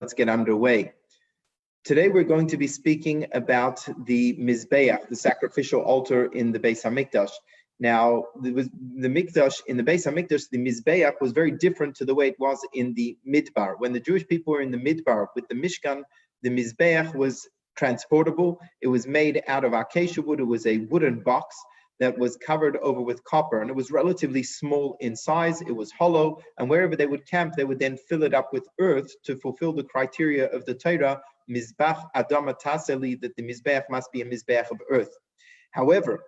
Let's get underway. Today we're going to be speaking about the Mizbeach, the sacrificial altar in the Beis HaMikdash. Now, there was the Mikdash in the Beis HaMikdash, the Mizbeach was very different to the way it was in the Midbar. When the Jewish people were in the Midbar with the Mishkan, the Mizbeach was transportable. It was made out of acacia wood. It was a wooden box that was covered over with copper, and it was relatively small in size. It was hollow, and wherever they would camp, they would then fill it up with earth to fulfill the criteria of the Torah, Mizbach Adama Taseli, that the Mizbeach must be a Mizbeach of earth. However,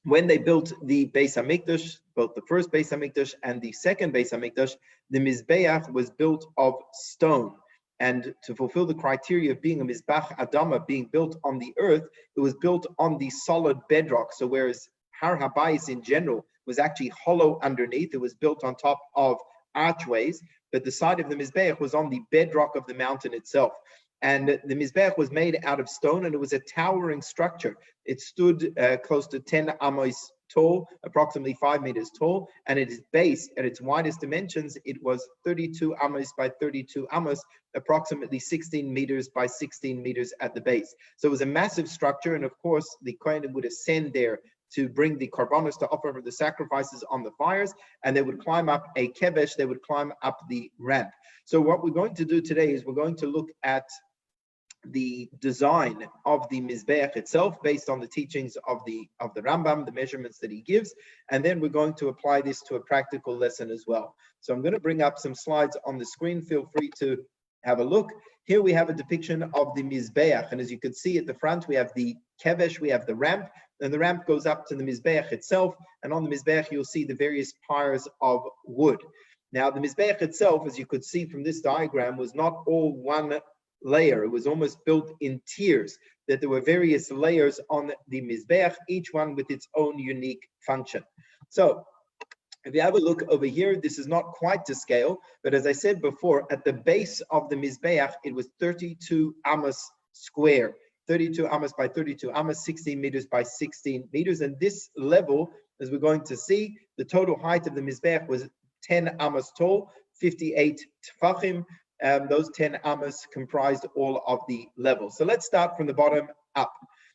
when they built the Beis HaMikdash, both the first Beis HaMikdash and the second Beis HaMikdash, the Mizbeach was built of stone. And to fulfill the criteria of being a Mizbach Adama, being built on the earth, it was built on the solid bedrock. So whereas Har HaBayis in general was actually hollow underneath, it was built on top of archways, but the side of the Mizbeach was on the bedrock of the mountain itself. And the Mizbeach was made out of stone, and it was a towering structure. It stood close to 10 amos tall, approximately 5 meters tall, and at its base, at its widest dimensions, it was 32 amos by 32 amos, approximately 16 meters by 16 meters at the base. So it was a massive structure, and of course, the Kohen would ascend there to bring the korbanos, to offer the sacrifices on the fires, and they would climb up a kevesh, they would climb up the ramp. So what we're going to do today is we're going to look at the design of the Mizbeach itself based on the teachings of the Rambam, the measurements that he gives, and then we're going to apply this to a practical lesson as well. So I'm going to bring up some slides on the screen. Feel free to have a look. Here we have a depiction of the Mizbeach, and as you can see at the front, we have the kevesh, we have the ramp, and the ramp goes up to the Mizbeach itself, and on the Mizbeach you'll see the various pyres of wood. Now the Mizbeach itself, as you could see from this diagram, was not all one layer. It was almost built in tiers, that there were various layers on the Mizbeach, each one with its own unique function. So if you have a look over here, this is not quite to scale, but as I said before, at the base of the Mizbeach, it was 32 amos square, 32 amos by 32 amos, 16 meters by 16 meters. And this level, as we're going to see, the total height of the Mizbeach was 10 amos tall, 58 tefachim. Those 10 amos comprised all of the levels. So let's start from the bottom up.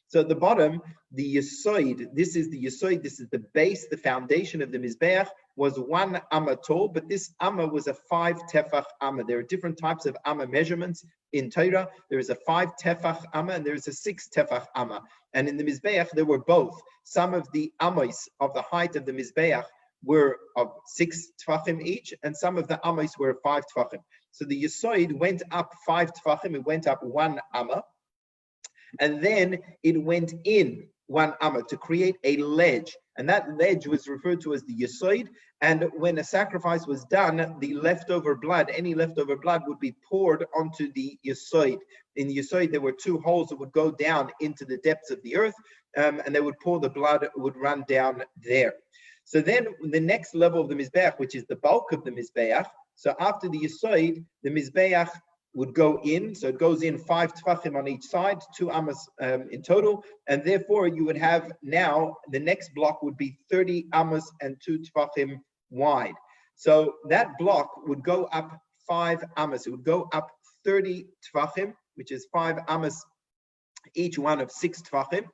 So at the bottom, the Yesoid, this is the Yesoid, this is the base, the foundation of the Mizbeach, was 1 amma tall, but this amma was a 5 tefach amma. There are different types of amma measurements in Torah. There is a 5 tefach amma and there is a 6 tefach amma. And in the Mizbeach, there were both. Some of the amos of the height of the Mizbeach were of 6 tefachim each, and some of the amos were 5 tefachim. So the Yesoid went up 5 tefachim, it went up 1 amma, and then it went in 1 amma to create a ledge. And that ledge was referred to as the Yesoid. And when a sacrifice was done, the leftover blood, any leftover blood would be poured onto the Yesoid. In the Yesoid, there were 2 holes that would go down into the depths of the earth, and they would pour the blood, would run down there. So then the next level of the Mizbeach, which is the bulk of the Mizbeach, so after the Yesoid, the Mizbeach would go in, so it goes in 5 tefachim on each side, 2 amos in total, and therefore you would have now, the next block would be 30 amos and 2 tefachim wide. So that block would go up 5 amos, it would go up 30 tefachim, which is 5 amos, each one of 6 tefachim,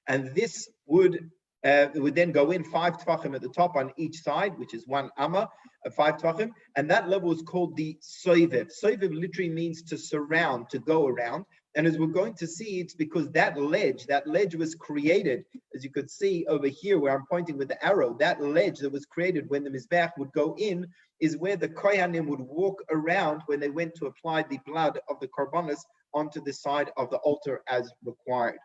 and this would it would then go in 5 tefachim at the top on each side, which is 1 amma of 5 tefachim, and that level is called the soivev. Soivev literally means to surround, to go around, and as we're going to see, it's because that ledge was created, as you could see over here where I'm pointing with the arrow, that ledge that was created when the Mizbeach would go in is where the Kohanim would walk around when they went to apply the blood of the korbanos onto the side of the altar as required.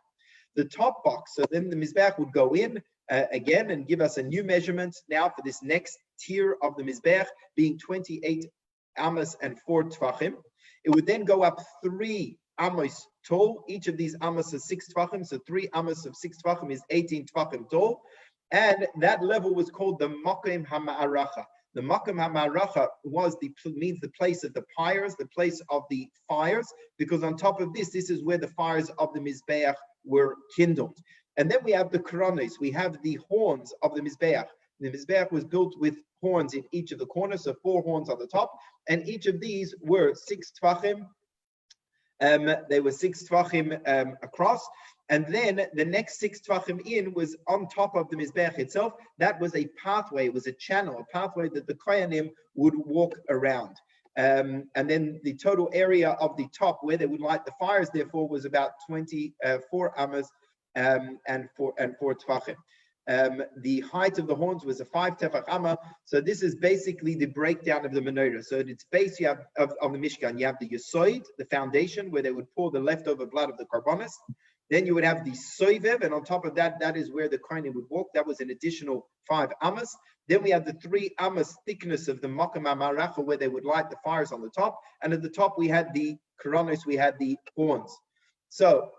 The top box, so then the Mizbeach would go in again and give us a new measurement now for this next tier of the Mizbeach being 28 amos and 4 tefachim. It would then go up 3 amos tall. Each of these amos is 6 tefachim, so 3 amos of 6 tefachim is 18 tefachim tall. And that level was called the Makom HaMa'aracha. The Makom HaMa'aracha means the place of the pyres, the place of the fires, because on top of this is where the fires of the Mizbeach were kindled. And then we have the koronos, we have the horns of the Mizbeach. The Mizbeach was built with horns in each of the corners, so 4 horns on the top, and each of these were 6 tefachim They were 6 tvachim across. And then the next 6 tvachim in was on top of the Mizbeach itself. That was a pathway, it was a channel, a pathway that the Kohanim would walk around. And then the total area of the top where they would light the fires, therefore, was about 24 amas and 4 tvachim. The height of the horns was a 5 tefach amma. So this is basically the breakdown of the menorah. So at its base, you have of the Mishkan, you have the Yesoid, the foundation, where they would pour the leftover blood of the karbonos. Then you would have the soivev, and on top of that, that is where the kohenim would walk. That was an additional 5 amas. Then we had the 3 amas thickness of the makam maracha, where they would light the fires on the top. And at the top, we had the koronos, we had the horns. So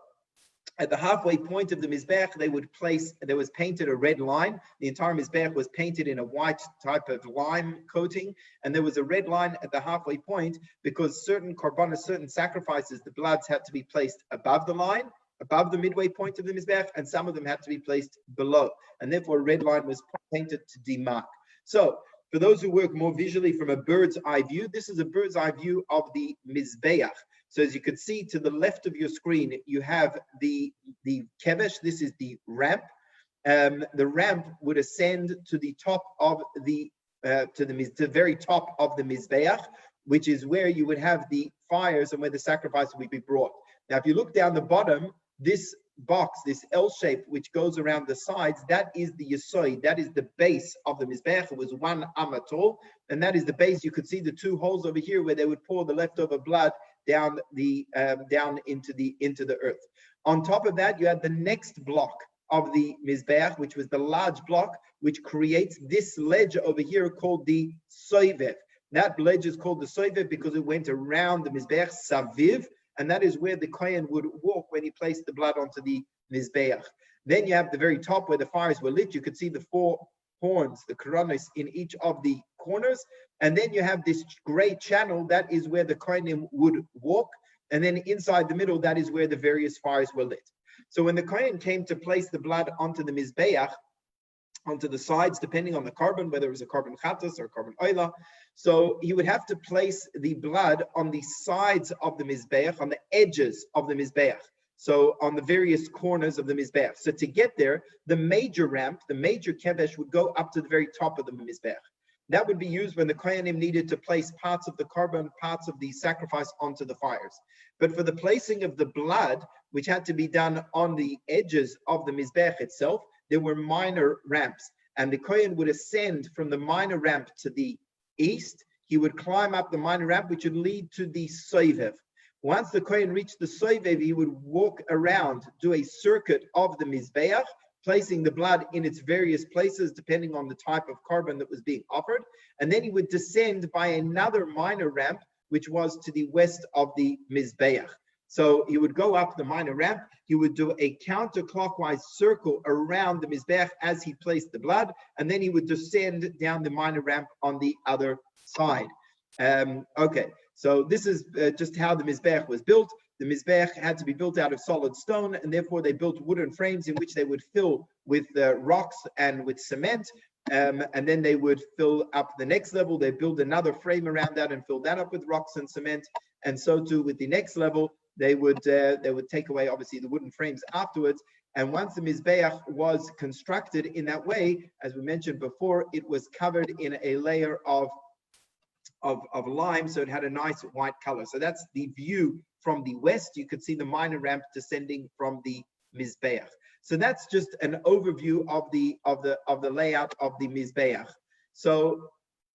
at the halfway point of the Mizbeach, they would place, there was painted a red line. The entire Mizbeach was painted in a white type of lime coating. And there was a red line at the halfway point because certain karbonos, certain sacrifices, the bloods had to be placed above the line, above the midway point of the Mizbeach, and some of them had to be placed below. And therefore, a red line was painted to demark. So, for those who work more visually from a bird's eye view, this is a bird's eye view of the Mizbeach. So as you can see to the left of your screen, you have the kevesh. This is the ramp. The ramp would ascend to the top of the to the very top of the Mizbeach, which is where you would have the fires and where the sacrifice would be brought. Now, if you look down the bottom, this box, this L shape, which goes around the sides, that is the Yesoid, that is the base of the Mizbeach. It was 1 amma tall, and that is the base. You could see the 2 holes over here where they would pour the leftover blood down into the earth. On top of that, you had the next block of the Mizbeach, which was the large block, which creates this ledge over here called the Soivev. That ledge is called the Soivev because it went around the Mizbeach, Saviv, and that is where the Kohen would walk when he placed the blood onto the Mizbeach. Then you have the very top where the fires were lit. You could see the 4 horns, the koronos, in each of the corners. And then you have this gray channel, that is where the Kohenim would walk. And then inside the middle, that is where the various fires were lit. So when the Kohen came to place the blood onto the Mizbeach, onto the sides, depending on the carbon, whether it was a carbon chatas or carbon oila. So he would have to place the blood on the sides of the Mizbeach, on the edges of the Mizbeach. So on the various corners of the Mizbeach. So to get there, the major ramp, the major kevesh would go up to the very top of the Mizbeach. That would be used when the Kohanim needed to place parts of the carbon, parts of the sacrifice onto the fires. But for the placing of the blood, which had to be done on the edges of the Mizbeach itself, there were minor ramps. And the Kohen would ascend from the minor ramp to the east. He would climb up the minor ramp, which would lead to the Soivev. Once the Kohen reached the Soivev, he would walk around, do a circuit of the Mizbeach, placing the blood in its various places, depending on the type of carbon that was being offered. And then he would descend by another minor ramp, which was to the west of the Mizbeach. So he would go up the minor ramp, he would do a counterclockwise circle around the Mizbeach as he placed the blood, and then he would descend down the minor ramp on the other side. Okay, so this is just how the Mizbeach was built. The Mizbeach had to be built out of solid stone, and therefore they built wooden frames in which they would fill with rocks and with cement, and then they would fill up the next level. They build another frame around that and fill that up with rocks and cement, and so too with the next level. They would take away, obviously, the wooden frames afterwards. And once the Mizbeach was constructed in that way, as we mentioned before, it was covered in a layer of lime, so it had a nice white color. So that's the view from the west. You could see the minor ramp descending from the Mizbeach. So that's just an overview of the layout of the Mizbeach. So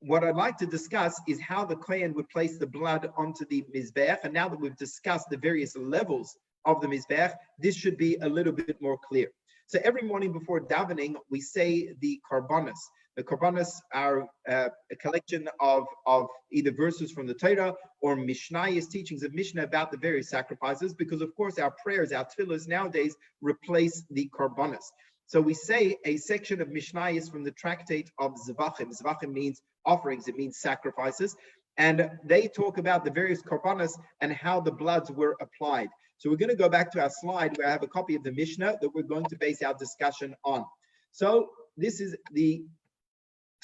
what I'd like to discuss is how the Kohen would place the blood onto the Mizbeach. And now that we've discussed the various levels of the Mizbeach, this should be a little bit more clear. So every morning before davening, we say the karbonos. The karbonos are a collection of either verses from the Torah or Mishnayos, teachings of Mishna about the various sacrifices, because of course our prayers, our tefillahs nowadays replace the karbonos. So we say a section of Mishnayos from the tractate of Zvachim. Zvachim means offerings, it means sacrifices. And they talk about the various karbonos and how the bloods were applied. So we're going to go back to our slide where I have a copy of the Mishnah that we're going to base our discussion on. So this is the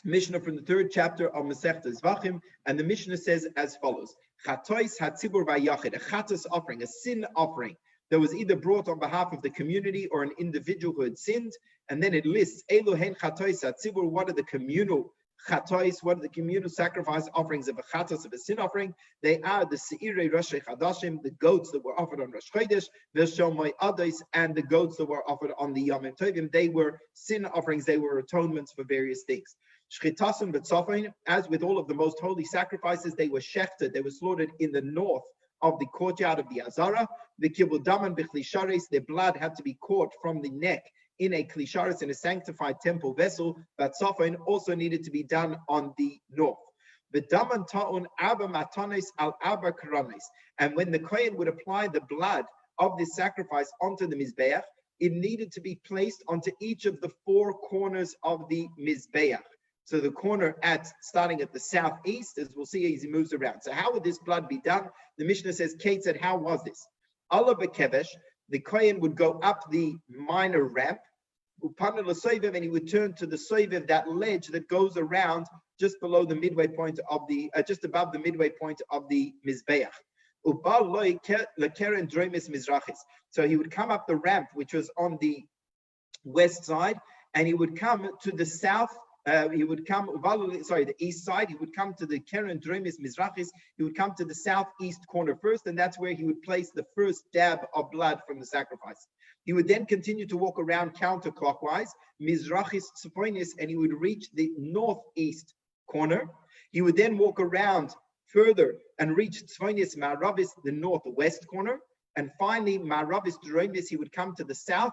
Mishnah from the 3rd chapter of Masechta Zvachim, and the Mishnah says as follows: Chatois hatzibur vayachid, a chatos offering, a sin offering that was either brought on behalf of the community or an individual who had sinned, and then it lists Elohen chatois hatzibur. What are the communal chatois? What are the communal sacrifice offerings of a chatos, of a sin offering? They are the seirei Rosh Chodashim, the goats that were offered on Rosh Chodesh, v'shomoi ados, and the goats that were offered on the Yom Tovim. They were sin offerings. They were atonements for various things. Shchitasim v'tzofin, as with all of the most holy sacrifices, they were shechted. They were slaughtered in the north of the courtyard of the Azara. The kibudaman b'chlisharis, their blood had to be caught from the neck in a klisharis, in a sanctified temple vessel. But tzofin also needed to be done on the north. V'daman ta'un arba matanis al arba karanis, and when the Kohen would apply the blood of this sacrifice onto the Mizbeach, it needed to be placed onto each of the four corners of the Mizbeach. So the corner starting at the southeast, as we'll see as he moves around. So how would this blood be done? The Mishnah says, Kate said, how was this? Allah bekevesh, the Kohen would go up the minor ramp, and he would turn to the soivev, that ledge that goes around just below the midway point of the, just above the midway point of the Mizbeach. So he would come up the ramp, which was on the west side, and he would come to the south. The east side. He would come to the Keren Dromis Mizrachis. He would come to the southeast corner first, and that's where he would place the first dab of blood from the sacrifice. He would then continue to walk around counterclockwise, Mizrachis Tzofonis, and he would reach the northeast corner. He would then walk around further and reach Tzofonis Ma'aravis, the northwest corner. And finally, Ma'aravis Dromis, he would come to the southwest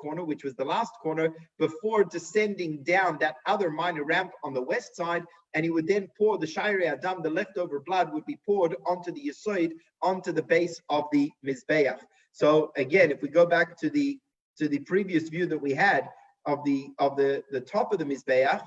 corner, which was the last corner, before descending down that other minor ramp on the west side, and he would then pour the Shairei Adam, the leftover blood would be poured onto the Yesod, onto the base of the Mizbeach. So again, if we go back to the previous view that we had of the top of the Mizbeach,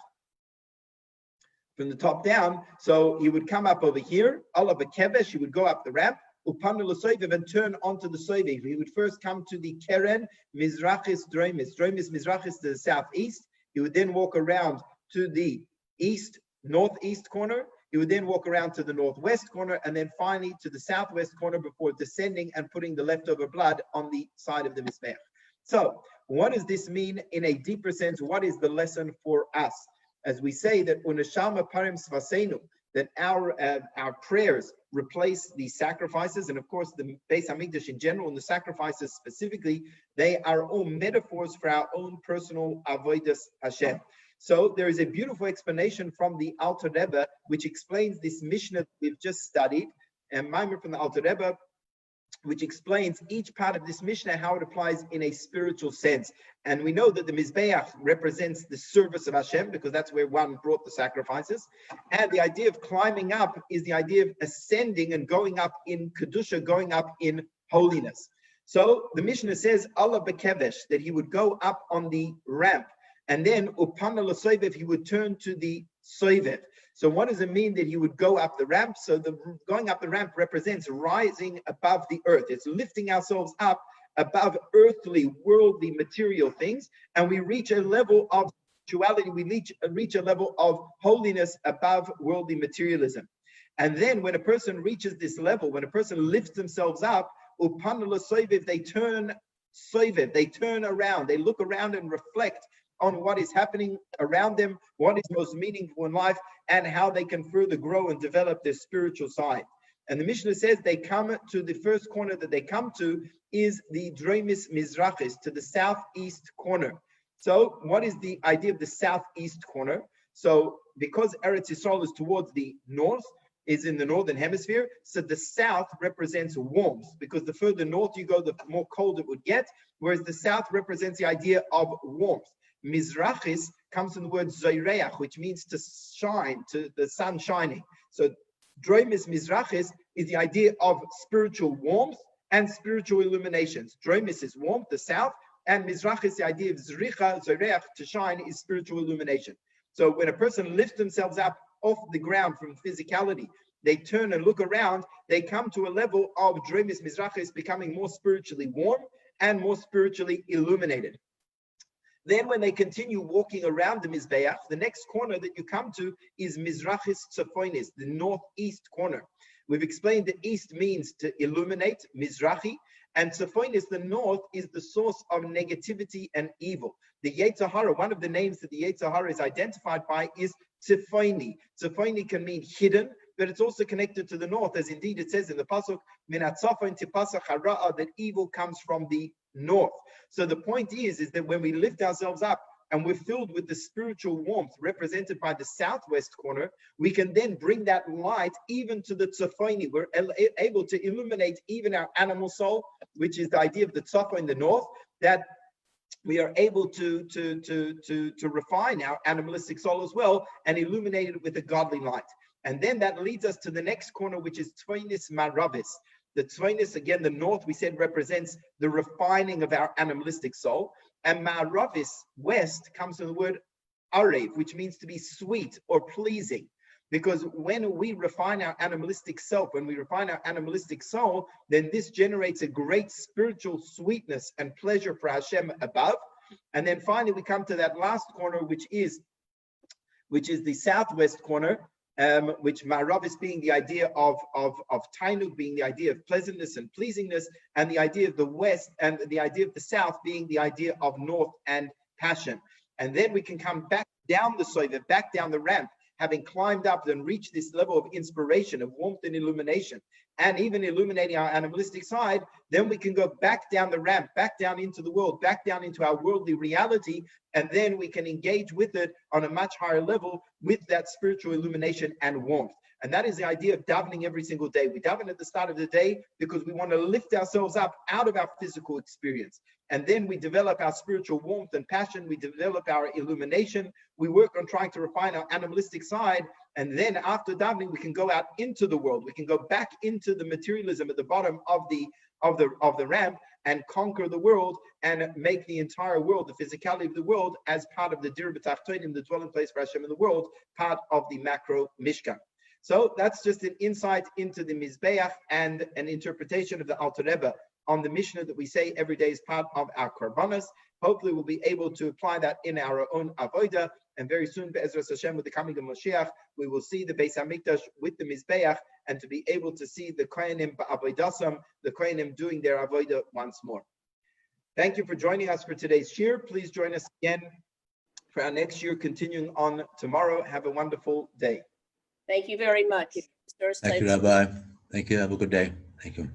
from the top down, so he would come up over here, Allah Bekevesh, he would go up the ramp, and turn onto the soivev. He would first come to the Keren Mizrachis Dromis Mizrachis to the southeast. He would then walk around to the northeast corner. He would then walk around to the northwest corner, and then finally to the southwest corner before descending and putting the leftover blood on the side of the Mizbeach. So, what does this mean in a deeper sense? What is the lesson for us? As we say that Unashama Parim Svasenu, that our prayers replace the sacrifices, and of course the Beis Hamikdash in general and the sacrifices specifically, they are all metaphors for our own personal avodas Hashem. So there is a beautiful explanation from the Alter Rebbe which explains this Mishna that we've just studied, and Maimer from the Alter Rebbe, which explains each part of this Mishnah, how it applies in a spiritual sense. And we know that the Mizbeach represents the service of Hashem, because that's where one brought the sacrifices. And the idea of climbing up is the idea of ascending and going up in Kedusha, going up in holiness. So the Mishnah says, Allah Bekevesh, that he would go up on the ramp. And then, Upana L'Soivev, he would turn to the Soivev. So what does it mean that he would go up the ramp? So the going up the ramp represents rising above the earth. It's lifting ourselves up above earthly, worldly, material things, and we reach a level of spirituality, we reach a level of holiness above worldly materialism. And then when a person reaches this level, when a person lifts themselves up, they turn around, they look around and reflect on what is happening around them, what is most meaningful in life, and how they can further grow and develop their spiritual side. And the Mishnah says they come to the first corner that they come to is the Dromis Mizrachis, to the southeast corner. So what is the idea of the southeast corner? So because Eretz Yisrael is towards the north, is in the northern hemisphere, so the south represents warmth, because the further north you go, the more cold it would get, whereas the south represents the idea of warmth. Mizrachis comes from the word zoireach, which means to shine, to the sun shining. So Dromis Mizrachis is the idea of spiritual warmth and spiritual illuminations. Dromis is warmth, the south, and Mizrachis, the idea of zricha, zoireach, to shine, is spiritual illumination. So when a person lifts themselves up off the ground from physicality, they turn and look around, they come to a level of Dromis Mizrachis, becoming more spiritually warm and more spiritually illuminated. Then when they continue walking around the Mizbeach, the next corner that you come to is Mizrachis Tzofonis, the northeast corner. We've explained the east means to illuminate, Mizrahi, and Tzafon the north, is the source of negativity and evil. The Yetzer Hara, one of the names that the Yetzer Hara is identified by is Tzafoni. Tzafoni can mean hidden, but it's also connected to the north, as indeed it says in the pasuk, Min hatzafon tipasach hara'a, that evil comes from the north. So the point is that when we lift ourselves up and we're filled with the spiritual warmth represented by the southwest corner, we can then bring that light even to the tzafoni. We're able to illuminate even our animal soul, which is the idea of the tzafon in the north, that we are able to refine our animalistic soul as well and illuminate it with a godly light. And then that leads us to the next corner, which is Tzvonis Maravis. The Tzvonis, again, the north, we said, represents the refining of our animalistic soul. And Maravis, west, comes from the word Arev, which means to be sweet or pleasing. Because when we refine our animalistic self, when we refine our animalistic soul, then this generates a great spiritual sweetness and pleasure for Hashem above. And then finally, we come to that last corner, which is the southwest corner, which Ma'aravis being the idea of Tainug, being the idea of pleasantness and pleasingness, and the idea of the west and the idea of the south being the idea of north and passion. And then we can come back down the soiva, back down the ramp, having climbed up and reached this level of inspiration, of warmth and illumination, and even illuminating our animalistic side, then we can go back down the ramp, back down into the world, back down into our worldly reality, and then we can engage with it on a much higher level with that spiritual illumination and warmth. And that is the idea of davening every single day. We daven at the start of the day because we want to lift ourselves up out of our physical experience. And then we develop our spiritual warmth and passion. We develop our illumination. We work on trying to refine our animalistic side. And then after davening, we can go out into the world. We can go back into the materialism at the bottom of the ramp and conquer the world and make the entire world, the physicality of the world, as part of the Dir B'Tachtonim, the dwelling place for Hashem in the world, part of the macro Mishkan. So that's just an insight into the Mizbeach and an interpretation of the Alter Rebbe on the Mishna that we say every day is part of our Korbanos. Hopefully we'll be able to apply that in our own Avodah, and very soon, Be'ezras Hashem, with the coming of Moshiach, we will see the Beis HaMikdash with the Mizbeach, and to be able to see the Kohenim Ba'avoidasam, the Kohenim doing their Avodah once more. Thank you for joining us for today's shir. Please join us again for our next year, continuing on tomorrow. Have a wonderful day. Thank you very much. Thank you, Rabbi. Thank you. Have a good day. Thank you.